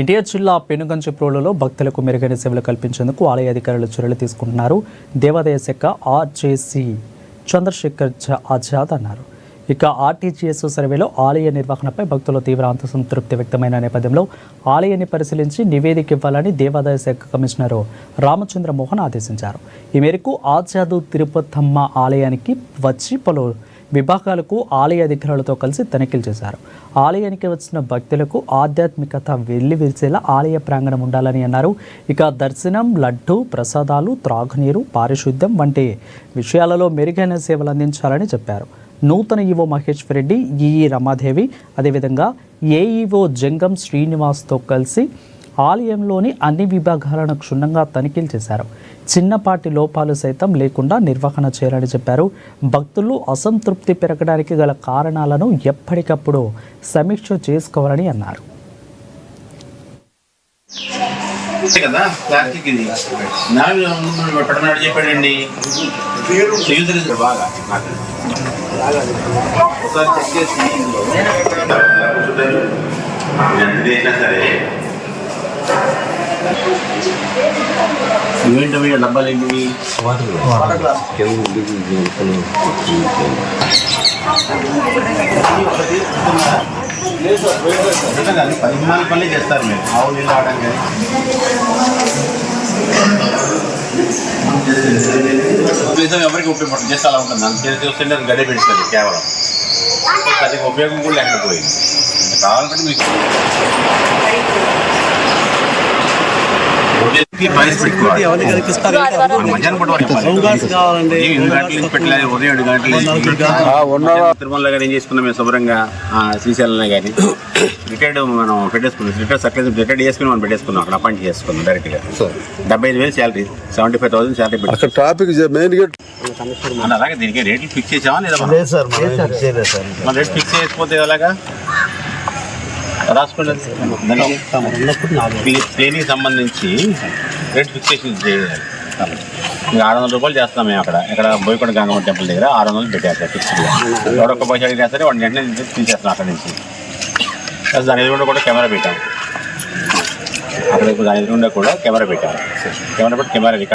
ఎన్టీఆర్ జిల్లా పెనుగంచిప్రోలులో భక్తులకు మెరుగైన సేవలు కల్పించేందుకు ఆలయ అధికారులు చర్యలు తీసుకుంటున్నారు. దేవాదాయ శాఖ ఆర్జేసీ చంద్రశేఖర్ ఆజాద్ అన్నారు. ఇక ఆర్టీజీఎస్ సర్వేలో ఆలయ నిర్వహణపై భక్తుల తీవ్ర అసంతృప్తి వ్యక్తమైన నేపథ్యంలో ఆలయాన్ని పరిశీలించి నివేదిక ఇవ్వాలని దేవాదాయ శాఖ కమిషనర్ రామచంద్ర మోహన్ ఆదేశించారు. ఈ మేరకు ఆజాద్ తిరుపతమ్మ ఆలయానికి వచ్చి పలు విభాగాలకు ఆలయ అధికారులతో కలిసి తనిఖీలు చేశారు. ఆలయానికి వచ్చిన భక్తులకు ఆధ్యాత్మికత వెల్లివిరిసేలా ఆలయ ప్రాంగణం ఉండాలని అన్నారు. ఇక దర్శనం, లడ్డు, ప్రసాదాలు, త్రాగునీరు, పారిశుద్ధ్యం వంటి విషయాలలో మెరుగైన సేవలు అందించాలని చెప్పారు. నూతన ఈవో మహేశ్వర్ రెడ్డి, ఈఈ రమాదేవి, అదేవిధంగా ఏఈఓ జంగం శ్రీనివాస్తో కలిసి ఆలయంలోని అన్ని విభాగాలను క్షుణ్ణంగా తనిఖీలు చేశారు. చిన్నపాటి లోపాలు సైతం లేకుండా నిర్వహణ చేయాలని చెప్పారు. భక్తులు అసంతృప్తి పెరగడానికి గల కారణాలను ఎప్పటికప్పుడు సమీక్ష చేసుకోవాలని అన్నారు. ఇవేంటవి డబ్బాలు ఏంటివి? పరిమాణాల పనులే చేస్తారు మీరు ఆవులు నీళ్ళు రావడం కానీ ఎవరికి ఉపయోగపడుతుంది చేస్తే అలా ఉంటుంది. అంతే చూస్తుంటే అది గడే పెడుతుంది కేవలం. దానికి ఉపయోగం కూడా లేకపోయింది. కావాలంటే మీకు తిరుమల గారు ఏం చేసుకున్నాం మేము శుభ్రంగా శ్రీశైలంలో కానీ రిటైర్డ్ మనం పెట్టేసుకున్నాం. రిటైర్డ్ చేసుకుని మనం పెట్టేసుకున్నాం. అక్కడ అపాయింట్ చేసుకున్నాం డైరెక్ట్గా. 75,000 శాలరీ, 75,000 శాలరీ పెట్టి ట్రాఫిక్ మెయిన్ గేట్ అలాగే దీనికి రేట్లు ఫిక్స్ చేసామా లేదా? మన రేట్ ఫిక్స్ చేయకపోతే ఎలాగా రాసుకోండి. ట్రైనింగ్ సంబంధించి రేట్ ఫిక్సేషన్ చేయాలి. ఇంకా 600 రూపాయలు చేస్తున్నాం మేము ఇక్కడ బోయకొండ గంగమ్మ టెంపుల్ దగ్గర 600 పెట్టేస్తారు ఫిక్స్డ్గా. ఎవరొక్క పైసా అడిగినా సరే వాడిని వెంటనే తీసేస్తున్నాం అక్కడి నుంచి. ప్లస్ దాని ఎదురుగుండా కూడా కెమెరా పెట్టాం. అక్కడ దాని ఎదురుగుండా కూడా కెమెరా పెట్టాం. కెమెరా పెట్టి కెమెరా